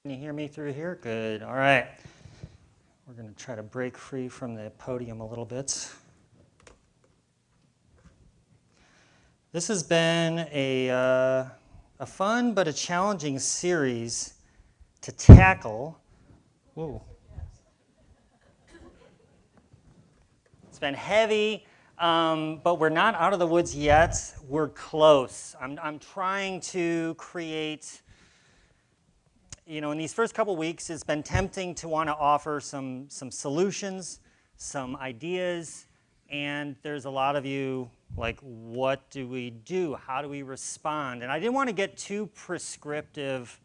Can you hear me through here? Good. All right. We're going to try to break free from the podium a little bit. This has been a fun but a challenging series to tackle. Whoa. It's been heavy, but we're not out of the woods yet. We're close. I'm trying to create, in these first couple weeks, it's been tempting to want to offer some solutions, some ideas, and there's a lot of you like, what do we do? How do we respond? And I didn't want to get too prescriptive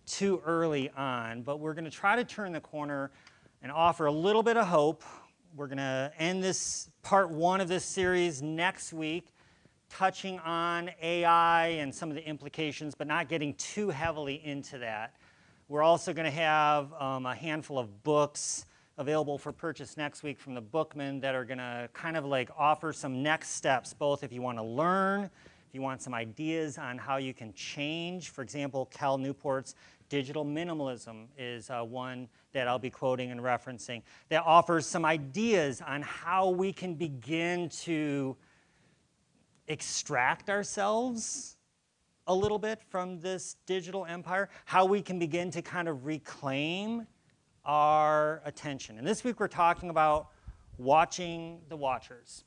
too early on, but we're going to try to turn the corner and offer a little bit of hope. We're going to end this part one of this series next week, touching on AI and some of the implications, but not getting too heavily into that. We're also going to have a handful of books available for purchase next week from the Bookman that are going to kind of like offer some next steps, both if you want to learn, if you want some ideas on how you can change. For example, Cal Newport's Digital Minimalism is one that I'll be quoting and referencing that offers some ideas on how we can begin to extract ourselves a little bit from this digital empire, how we can begin to kind of reclaim our attention. And this week we're talking about watching the watchers.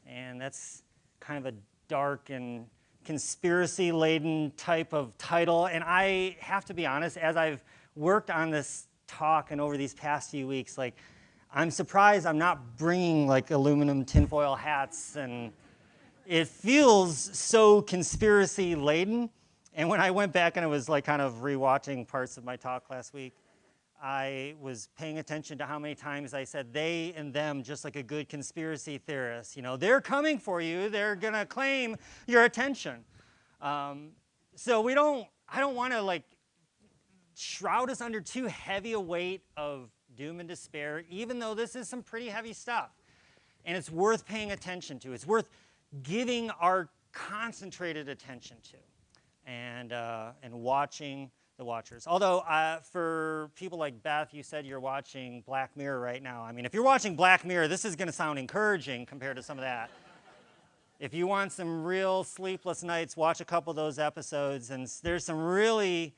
And that's kind of a dark and conspiracy-laden type of title. And I have to be honest, as I've worked on this talk and over these past few weeks, like, I'm surprised I'm not bringing like aluminum tinfoil hats, and it feels so conspiracy-laden. And when I went back and I was like kind of rewatching parts of my talk last week, I was paying attention to how many times I said they and them, just like a good conspiracy theorist. They're coming for you. They're going to claim your attention. So I don't want to like shroud us under too heavy a weight of doom and despair, even though this is some pretty heavy stuff. And it's worth paying attention to. It's worth giving our concentrated attention to and watching the watchers. Although for people like Beth, you said you're watching Black Mirror right now. I mean, if you're watching Black Mirror, this is going to sound encouraging compared to some of that. If you want some real sleepless nights, watch a couple of those episodes. And there's some really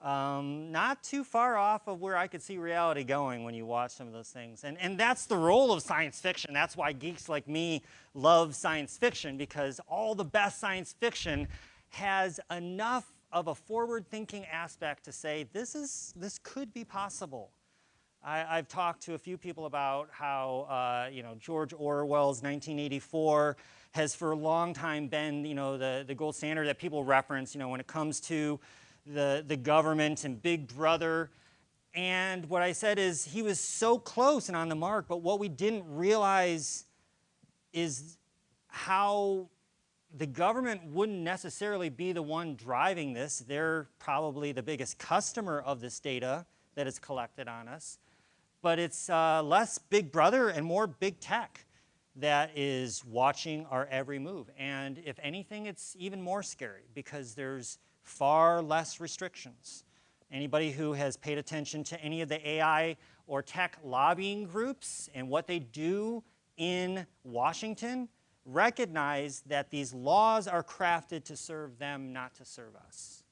not too far off of where I could see reality going when you watch some of those things. And that's the role of science fiction. That's why geeks like me love science fiction, because all the best science fiction has enough of a forward-thinking aspect to say this could be possible. I've talked to a few people about how George Orwell's 1984 has for a long time been the gold standard that people reference when it comes to the government and Big Brother. And what I said is he was so close and on the mark, but what we didn't realize is how the government wouldn't necessarily be the one driving this. They're probably the biggest customer of this data that is collected on us. But it's less Big Brother and more Big Tech that is watching our every move. And if anything, it's even more scary because there's far less restrictions. Anybody who has paid attention to any of the AI or tech lobbying groups and what they do in Washington recognize that these laws are crafted to serve them, not to serve us.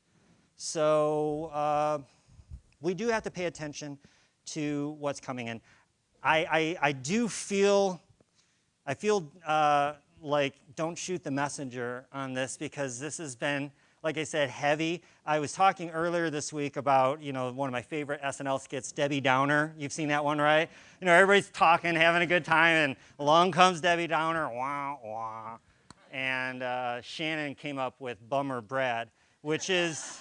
So we do have to pay attention to what's coming in. I feel like don't shoot the messenger on this, because this has been, like I said, heavy. I was talking earlier this week about, one of my favorite SNL skits, Debbie Downer. You've seen that one, right? Everybody's talking, having a good time, and along comes Debbie Downer, wah, wah. And Shannon came up with Bummer Brad, which is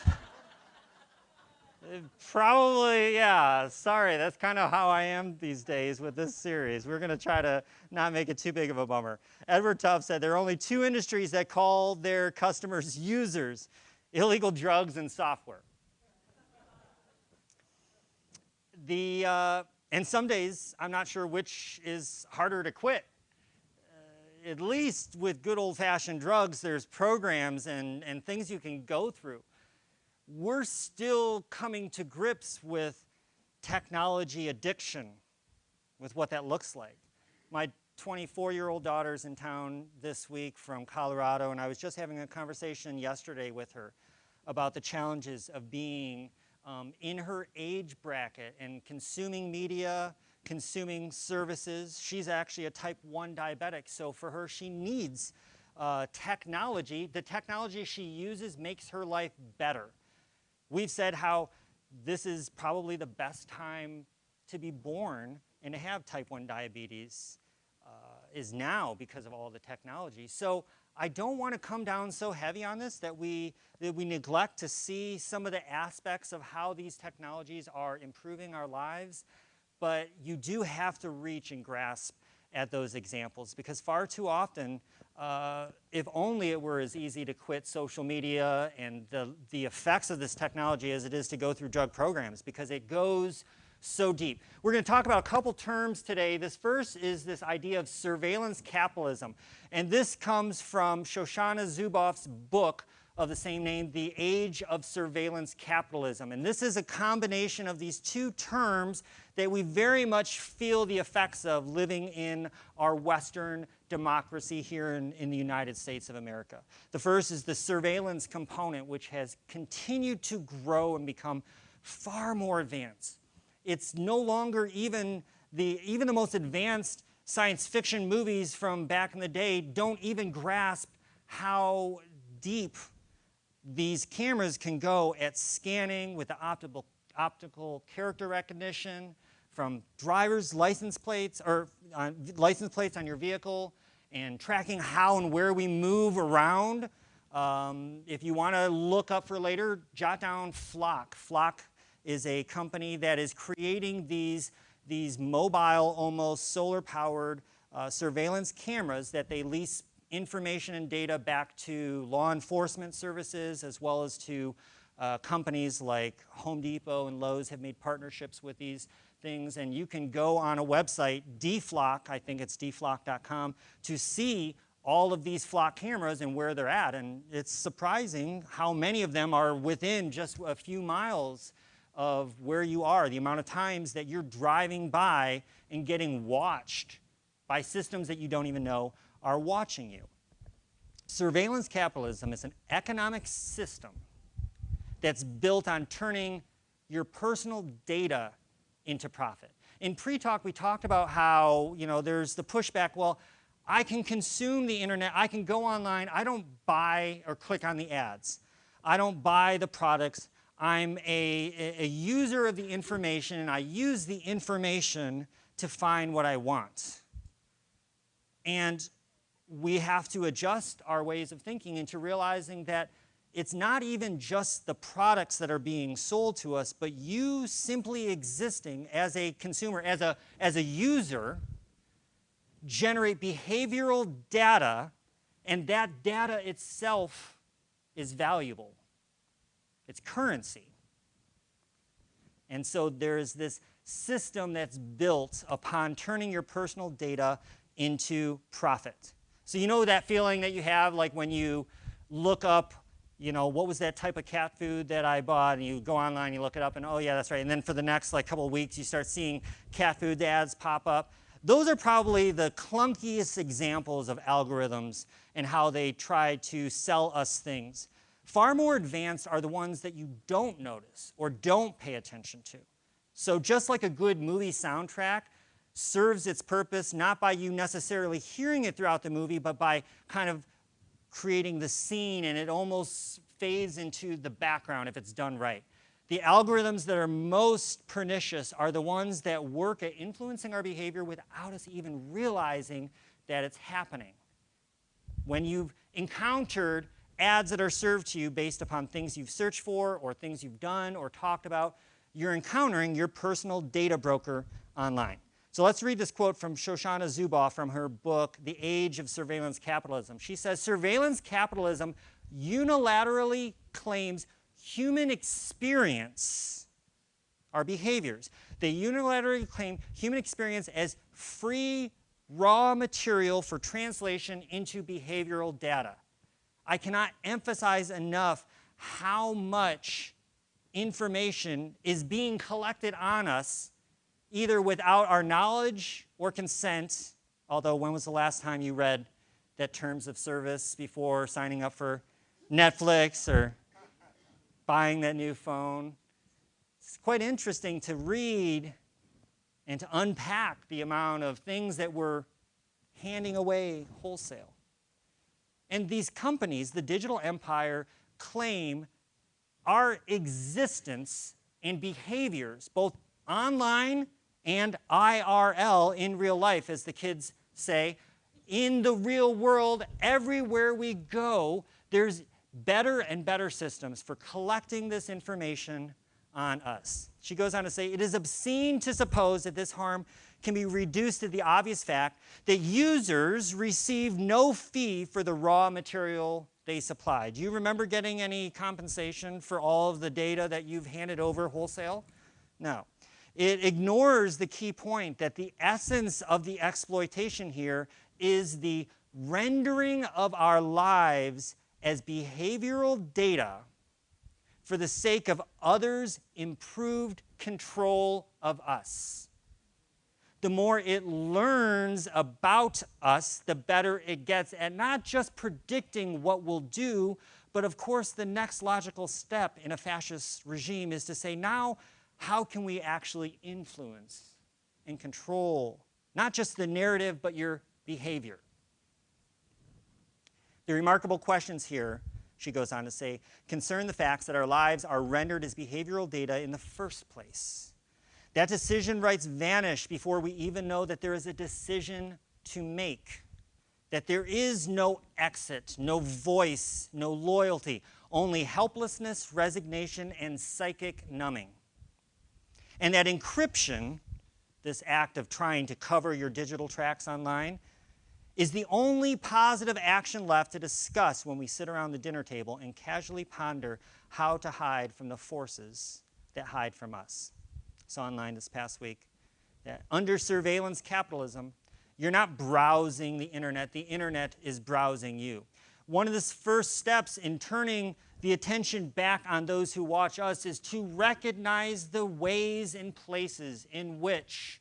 probably, yeah, sorry, that's kind of how I am these days with this series. We're going to try to not make it too big of a bummer. Edward Tuff said there are only two industries that call their customers users: illegal drugs and software. And some days, I'm not sure which is harder to quit. At least with good old-fashioned drugs, there's programs and things you can go through. we're still coming to grips with technology addiction, with what that looks like. My 24-year-old daughter's in town this week from Colorado, and I was just having a conversation yesterday with her about the challenges of being in her age bracket and consuming media, consuming services. She's actually a type 1 diabetic, so for her, she needs technology. The technology she uses makes her life better. We've said how this is probably the best time to be born and to have type 1 diabetes is now because of all the technology. So I don't want to come down so heavy on this that we neglect to see some of the aspects of how these technologies are improving our lives, but you do have to reach and grasp at those examples, because far too often, if only it were as easy to quit social media and the effects of this technology as it is to go through drug programs, because it goes so deep. We're going to talk about a couple terms today. This first is this idea of surveillance capitalism. And this comes from Shoshana Zuboff's book of the same name, The Age of Surveillance Capitalism. And this is a combination of these two terms that we very much feel the effects of living in our Western democracy here in the United States of America. The first is the surveillance component, which has continued to grow and become far more advanced. It's no longer even the most advanced science fiction movies from back in the day don't even grasp how deep these cameras can go at scanning with the optical character recognition from driver's license plates or license plates on your vehicle, and tracking how and where we move around. If you want to look up for later, jot down Flock. Flock is a company that is creating these mobile, almost solar-powered surveillance cameras that they lease information and data back to law enforcement services, as well as to companies like Home Depot and Lowe's have made partnerships with these things. And you can go on a website, dflock, I think it's dflock.com, to see all of these Flock cameras and where they're at. And it's surprising how many of them are within just a few miles of where you are, the amount of times that you're driving by and getting watched by systems that you don't even know are watching you. Surveillance capitalism is an economic system that's built on turning your personal data into profit. In pre-talk, we talked about how, there's the pushback, well, I can consume the internet, I can go online, I don't buy or click on the ads. I don't buy the products. I'm a user of the information, and I use the information to find what I want. And we have to adjust our ways of thinking into realizing that it's not even just the products that are being sold to us, but you simply existing as a consumer, as a user, generate behavioral data, and that data itself is valuable. It's currency. And so there's this system that's built upon turning your personal data into profit. So you know that feeling that you have, like when you look up, what was that type of cat food that I bought, and you go online, you look it up, and oh yeah, that's right. And then for the next couple of weeks, you start seeing cat food ads pop up. Those are probably the clunkiest examples of algorithms and how they try to sell us things. Far more advanced are the ones that you don't notice or don't pay attention to. So just like a good movie soundtrack serves its purpose not by you necessarily hearing it throughout the movie, but by kind of creating the scene, and it almost fades into the background if it's done right. The algorithms that are most pernicious are the ones that work at influencing our behavior without us even realizing that it's happening. When you've encountered ads that are served to you based upon things you've searched for or things you've done or talked about, you're encountering your personal data broker online. So let's read this quote from Shoshana Zuboff from her book, The Age of Surveillance Capitalism. She says, surveillance capitalism unilaterally claims human experience, our behaviors. They unilaterally claim human experience as free, raw material for translation into behavioral data. I cannot emphasize enough how much information is being collected on us either without our knowledge or consent, although when was the last time you read that terms of service before signing up for Netflix or buying that new phone? It's quite interesting to read and to unpack the amount of things that we're handing away wholesale. And these companies, the digital empire, claim our existence and behaviors, both online and IRL, in real life, as the kids say. In the real world, everywhere we go, there's better and better systems for collecting this information on us. She goes on to say, it is obscene to suppose that this harm can be reduced to the obvious fact that users receive no fee for the raw material they supply. Do you remember getting any compensation for all of the data that you've handed over wholesale? No. It ignores the key point that the essence of the exploitation here is the rendering of our lives as behavioral data for the sake of others' improved control of us. The more it learns about us, the better it gets at not just predicting what we'll do, but of course the next logical step in a fascist regime is to say, now, how can we actually influence and control not just the narrative, but your behavior? The remarkable questions here, she goes on to say, concern the facts that our lives are rendered as behavioral data in the first place. That decision rights vanish before we even know that there is a decision to make, that there is no exit, no voice, no loyalty, only helplessness, resignation, and psychic numbing. And that encryption, this act of trying to cover your digital tracks online, is the only positive action left to discuss when we sit around the dinner table and casually ponder how to hide from the forces that hide from us. I saw online this past week that under surveillance capitalism, you're not browsing the internet is browsing you. One of the first steps in turning the attention back on those who watch us is to recognize the ways and places in which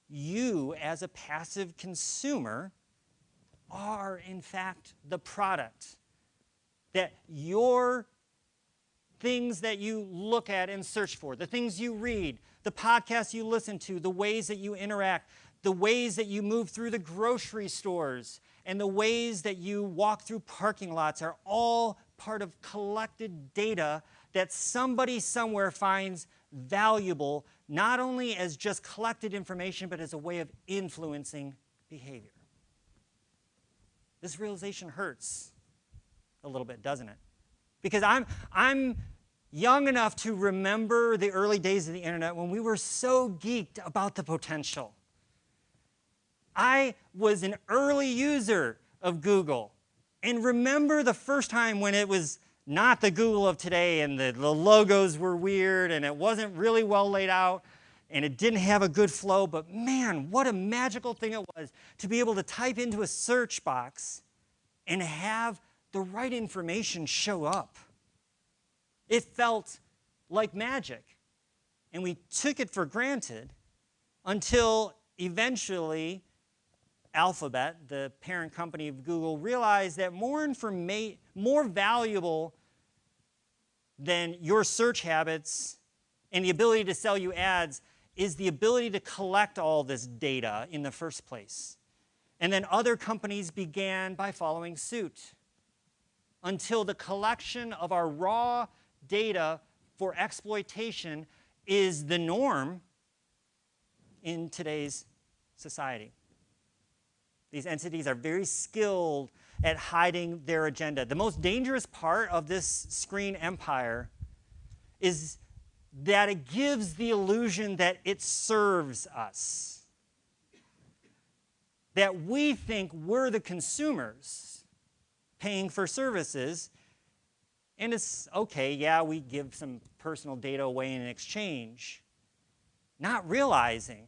you, as a passive consumer, are in fact the product. That your things that you look at and search for, the things you read, the podcasts you listen to, the ways that you interact, the ways that you move through the grocery stores, and the ways that you walk through parking lots are all part of collected data that somebody somewhere finds valuable, not only as just collected information, but as a way of influencing behavior. This realization hurts a little bit, doesn't it? Because I'm young enough to remember the early days of the internet when we were so geeked about the potential. I was an early user of Google and remember the first time when it was not the Google of today and the logos were weird and it wasn't really well laid out and it didn't have a good flow, but man, what a magical thing it was to be able to type into a search box and have the right information show up. It felt like magic, and we took it for granted until eventually Alphabet, the parent company of Google, realized that more valuable than your search habits and the ability to sell you ads is the ability to collect all this data in the first place. And then other companies began by following suit until the collection of our raw data for exploitation is the norm in today's society. These entities are very skilled at hiding their agenda. The most dangerous part of this screen empire is that it gives the illusion that it serves us. That we think we're the consumers paying for services, and it's okay, yeah, we give some personal data away in exchange, not realizing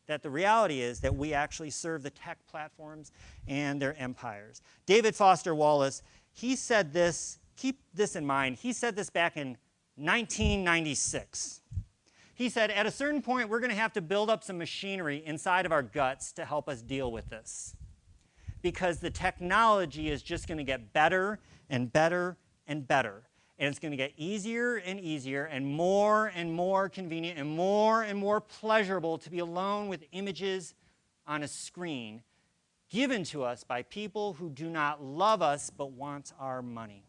that the reality is that we actually serve the tech platforms and their empires. David Foster Wallace, he said this, keep this in mind, he said this back in 1996. He said, at a certain point, we're going to have to build up some machinery inside of our guts to help us deal with this, because the technology is just going to get better and better and better. And it's going to get easier and easier and more convenient and more pleasurable to be alone with images on a screen given to us by people who do not love us but want our money.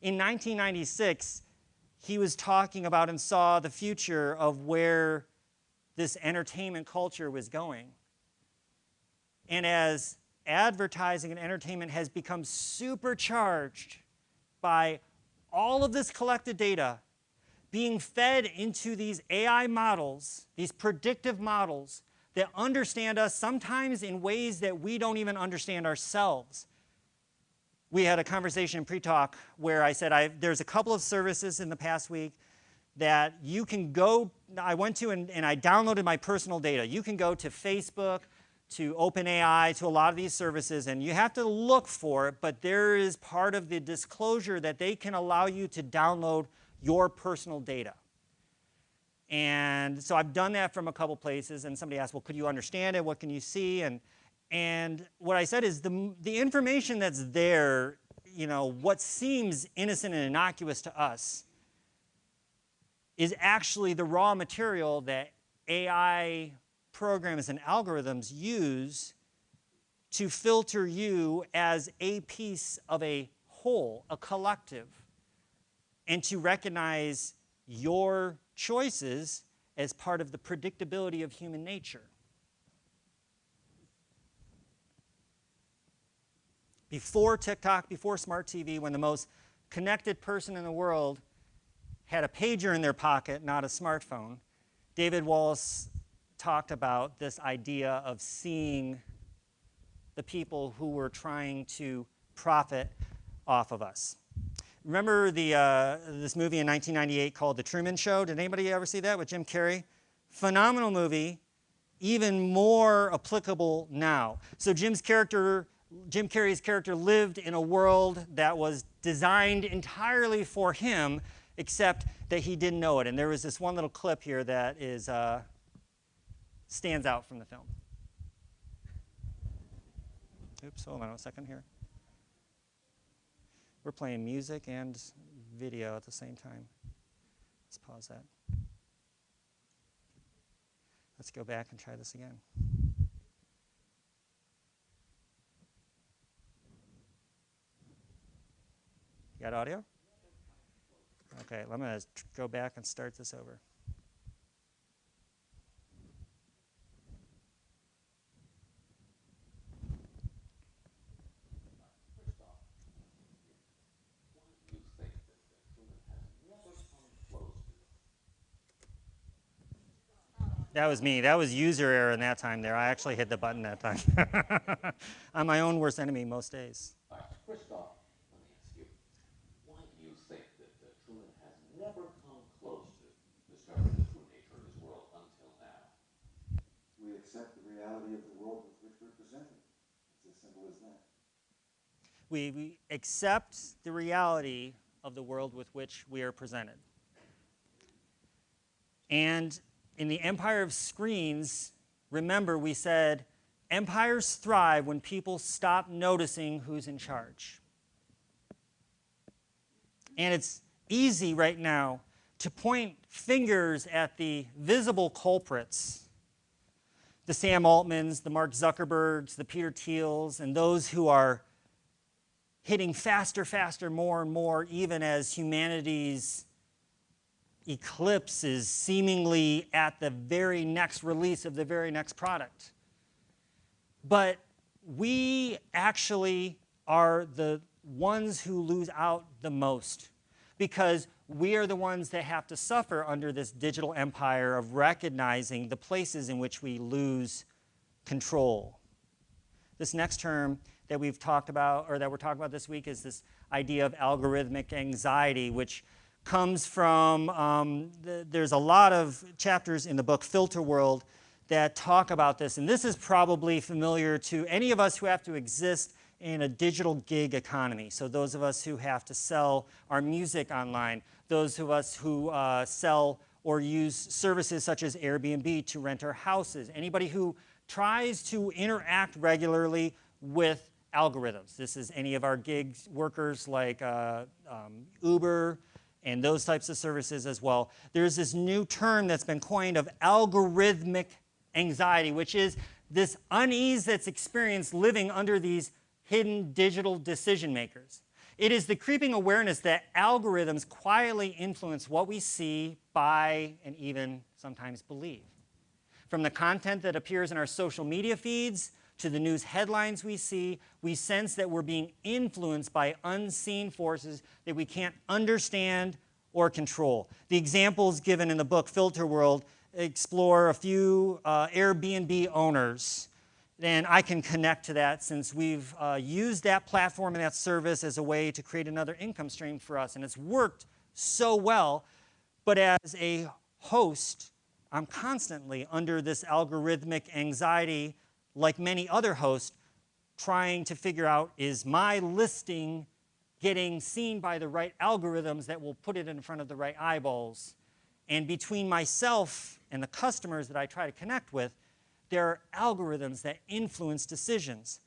In 1996, he was talking about and saw the future of where this entertainment culture was going. And as advertising and entertainment has become supercharged by all of this collected data being fed into these AI models, these predictive models that understand us sometimes in ways that we don't even understand ourselves. We had a conversation in pre-talk where I said there's a couple of services in the past week that you can go, I went to and I downloaded my personal data. You can go to Facebook, to OpenAI, to a lot of these services, and you have to look for it, but there is part of the disclosure that they can allow you to download your personal data. And so I've done that from a couple places, and somebody asked, well, could you understand it? What can you see? And what I said is the information that's there, what seems innocent and innocuous to us is actually the raw material that AI programs and algorithms use to filter you as a piece of a whole, a collective, and to recognize your choices as part of the predictability of human nature. Before TikTok, before smart TV, when the most connected person in the world had a pager in their pocket, not a smartphone, David Wallace talked about this idea of seeing the people who were trying to profit off of us. Remember this movie in 1998 called The Truman Show? Did anybody ever see that with Jim Carrey? Phenomenal movie, even more applicable now. So Jim Carrey's character lived in a world that was designed entirely for him, except that he didn't know it. And there was this one little clip here that is stands out from the film. Oops, hold on a second here. We're playing music and video at the same time. Let's pause that. Let's go back and try this again. You got audio? Okay, I'm going to go back and start this over. That was me. That was user error in that time there. I actually hit the button that time. I'm my own worst enemy most days. All right. First off, let me ask you, why do you think that Truman has never come close to discovering the true nature of his world until now? We accept the reality of the world with which we're presented. It's as simple as that. We accept the reality of the world with which we are presented. And in the empire of screens, remember we said empires thrive when people stop noticing who's in charge. And it's easy right now to point fingers at the visible culprits, the Sam Altmans, the Mark Zuckerbergs, the Peter Thiels, and those who are hitting faster, faster, more and more, even as humanity's eclipse is seemingly at the very next release of the very next product. But we actually are the ones who lose out the most, because we are the ones that have to suffer under this digital empire of recognizing the places in which we lose control. This next term that we've talked about, or that we're talking about this week, is this idea of algorithmic anxiety, which comes from, there's a lot of chapters in the book Filter World that talk about this, and this is probably familiar to any of us who have to exist in a digital gig economy. So those of us who have to sell our music online, those of us who sell or use services such as Airbnb to rent our houses, anybody who tries to interact regularly with algorithms. This is any of our gig workers like Uber and those types of services as well. There's this new term that's been coined of algorithmic anxiety, which is this unease that's experienced living under these hidden digital decision makers. It is the creeping awareness that algorithms quietly influence what we see, buy, and even sometimes believe. From the content that appears in our social media feeds to the news headlines we see, we sense that we're being influenced by unseen forces that we can't understand or control. The examples given in the book Filter World explore a few Airbnb owners, and I can connect to that since we've used that platform and that service as a way to create another income stream for us, and it's worked so well. But as a host, I'm constantly under this algorithmic anxiety, like many other hosts, trying to figure out, is my listing getting seen by the right algorithms that will put it in front of the right eyeballs? And between myself and the customers that I try to connect with, there are algorithms that influence decisions.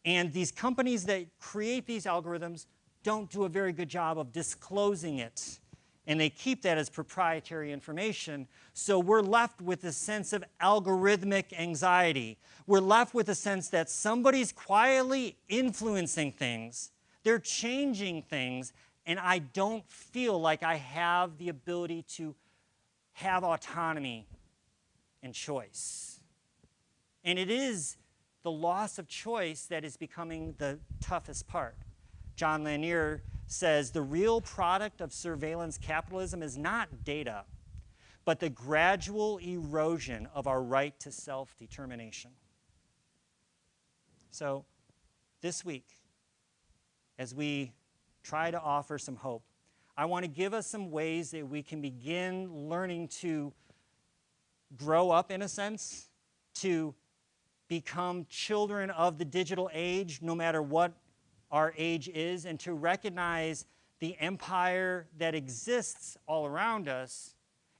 And these companies that create these algorithms don't do a very good job of disclosing it. And they keep that as proprietary information. So we're left with a sense of algorithmic anxiety. We're left with a sense that somebody's quietly influencing things. They're changing things. And I don't feel like I have the ability to have autonomy and choice. And it is the loss of choice that is becoming the toughest part. John Lanier says the real product of surveillance capitalism is not data, but the gradual erosion of our right to self-determination. So this week, as we try to offer some hope, I want to give us some ways that we can begin learning to grow up, in a sense, to become children of the digital age, no matter what our age is, and to recognize the empire that exists all around us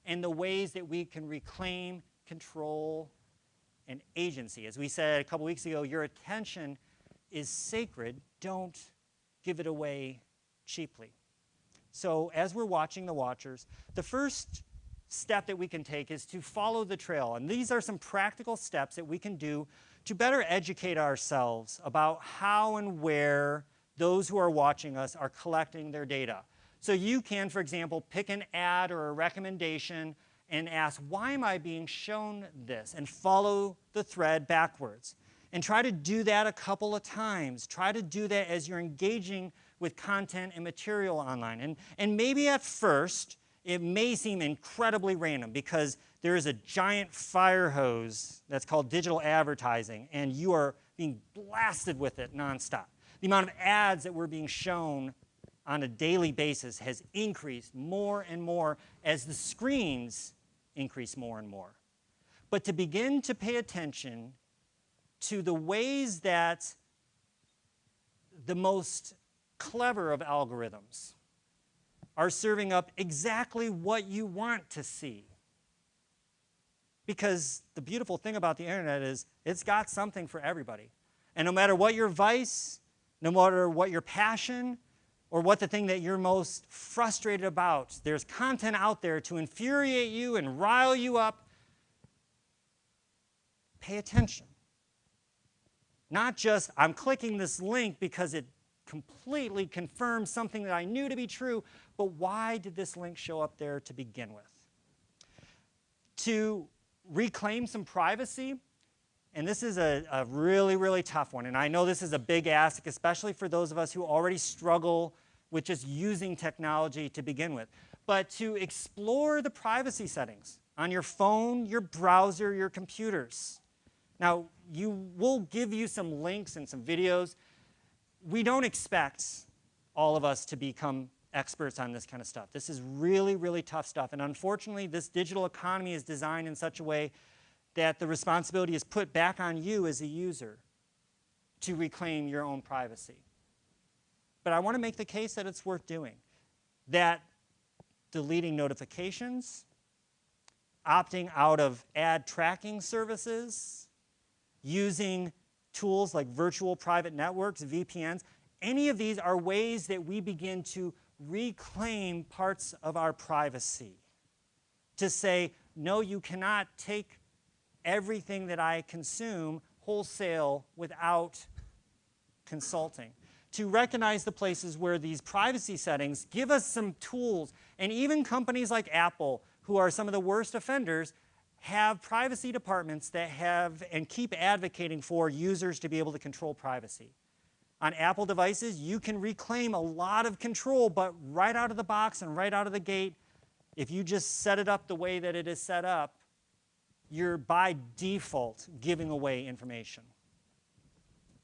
and the ways that we can reclaim control and agency. As we said a couple weeks ago, your attention is sacred. Don't give it away cheaply. So as we're watching the watchers, the first step that we can take is to follow the trail. And these are some practical steps that we can do to better educate ourselves about how and where those who are watching us are collecting their data. So you can, for example, pick an ad or a recommendation and ask, why am I being shown this? And follow the thread backwards. And try to do that a couple of times. Try to do that as you're engaging with content and material online. And maybe at first, it may seem incredibly random because there is a giant fire hose that's called digital advertising, and you are being blasted with it nonstop. The amount of ads that we're being shown on a daily basis has increased more and more as the screens increase more and more. But to begin to pay attention to the ways that the most clever of algorithms are serving up exactly what you want to see. Because the beautiful thing about the internet is it's got something for everybody. And no matter what your vice, no matter what your passion, or what the thing that you're most frustrated about, there's content out there to infuriate you and rile you up. Pay attention. Not just, I'm clicking this link because it completely confirms something that I knew to be true, but why did this link show up there to begin with? To reclaim some privacy, and this is a really, really tough one, and I know this is a big ask, especially for those of us who already struggle with just using technology to begin with, but to explore the privacy settings on your phone, your browser, your computers. Now, we'll give you some links and some videos. We don't expect all of us to become experts on this kind of stuff. This is really, really tough stuff. And unfortunately, this digital economy is designed in such a way that the responsibility is put back on you as a user to reclaim your own privacy. But I want to make the case that it's worth doing. That deleting notifications, opting out of ad tracking services, using tools like virtual private networks, VPNs. Any of these are ways that we begin to reclaim parts of our privacy. To say, no, you cannot take everything that I consume wholesale without consulting. To recognize the places where these privacy settings give us some tools, and even companies like Apple, who are some of the worst offenders, have privacy departments that have and keep advocating for users to be able to control privacy. On Apple devices, you can reclaim a lot of control, but right out of the box and right out of the gate, if you just set it up the way that it is set up, you're by default giving away information.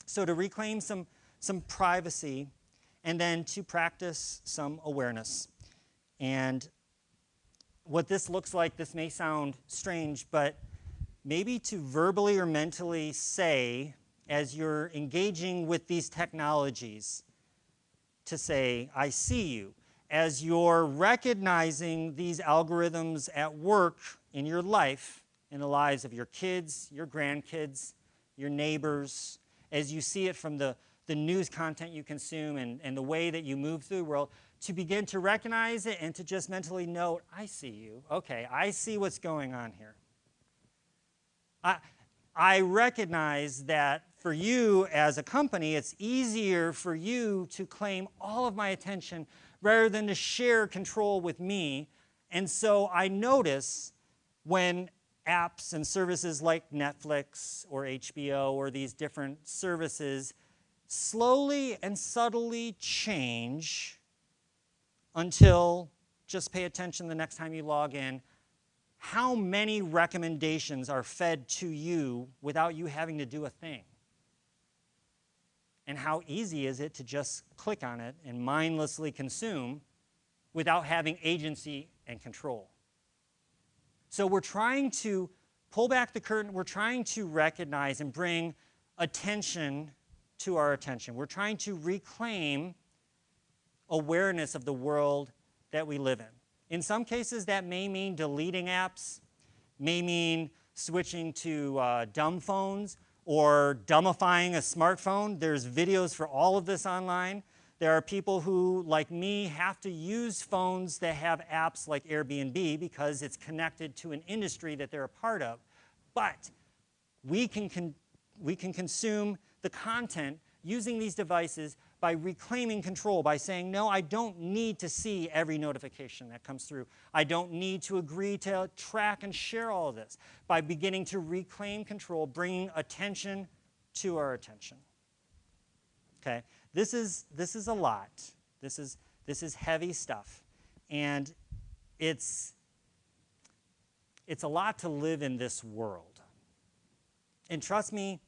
So to reclaim some privacy, and then to practice some awareness. And what this looks like, this may sound strange, but maybe to verbally or mentally say, as you're engaging with these technologies, to say, I see you. As you're recognizing these algorithms at work in your life, in the lives of your kids, your grandkids, your neighbors, as you see it from the news content you consume and the way that you move through the world, to begin to recognize it and to just mentally note, I see you. Okay, I see what's going on here. I recognize that for you as a company, it's easier for you to claim all of my attention rather than to share control with me. And so I notice when apps and services like Netflix or HBO or these different services slowly and subtly change until, just pay attention the next time you log in, how many recommendations are fed to you without you having to do a thing? And how easy is it to just click on it and mindlessly consume without having agency and control? So we're trying to pull back the curtain. We're trying to recognize and bring attention to our attention. We're trying to reclaim awareness of the world that we live in. In some cases, that may mean deleting apps, may mean switching to dumb phones or dumbifying a smartphone. There's videos for all of this online. There are people who, like me, have to use phones that have apps like Airbnb because it's connected to an industry that they're a part of. But we can consume the content using these devices by reclaiming control, by saying, no, I don't need to see every notification that comes through. I don't need to agree to track and share all of this. By beginning to reclaim control, bringing attention to our attention. Okay, this is a lot. This is heavy stuff, and it's a lot to live in this world. And trust me,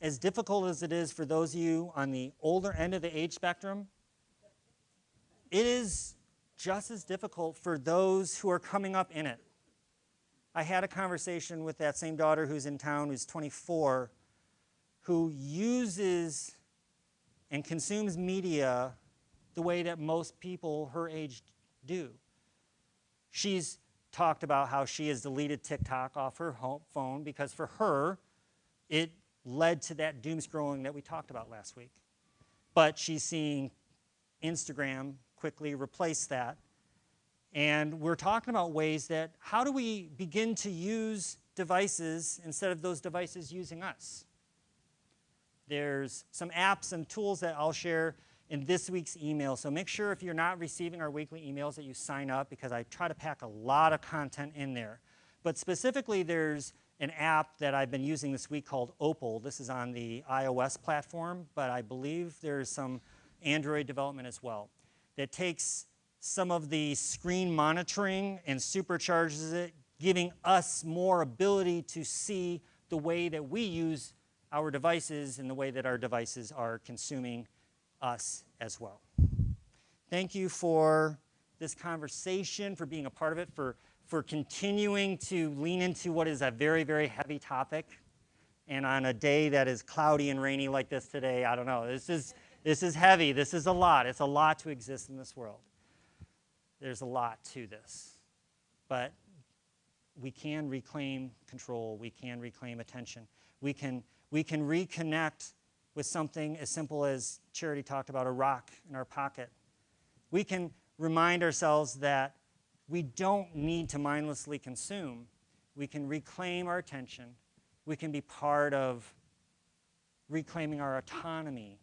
as difficult as it is for those of you on the older end of the age spectrum, it is just as difficult for those who are coming up in it. I had a conversation with that same daughter who's in town, who's 24, who uses and consumes media the way that most people her age do. She's talked about how she has deleted TikTok off her phone because for her, it led to that doom scrolling that we talked about last week. But she's seeing Instagram quickly replace that. And we're talking about ways that, how do we begin to use devices instead of those devices using us? There's some apps and tools that I'll share in this week's email. So make sure if you're not receiving our weekly emails that you sign up, because I try to pack a lot of content in there. But specifically, there's an app that I've been using this week called Opal. This is on the iOS platform, but I believe there's some Android development as well, that takes some of the screen monitoring and supercharges it, giving us more ability to see the way that we use our devices and the way that our devices are consuming us as well. Thank you for this conversation, for being a part of it, for continuing to lean into what is a very, very heavy topic. And on a day that is cloudy and rainy like this today, I don't know, this is heavy, this is a lot. It's a lot to exist in this world. There's a lot to this. But we can reclaim control. We can reclaim attention. We can reconnect with something as simple as Charity talked about, a rock in our pocket. We can remind ourselves that we don't need to mindlessly consume. We can reclaim our attention. We can be part of reclaiming our autonomy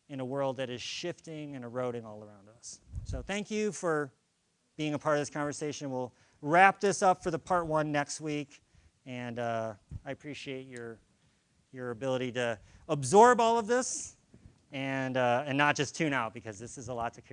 in a world that is shifting and eroding all around us. So thank you for being a part of this conversation. We'll wrap this up for the part 1 next week. And I appreciate your ability to absorb all of this and not just tune out, because this is a lot to carry.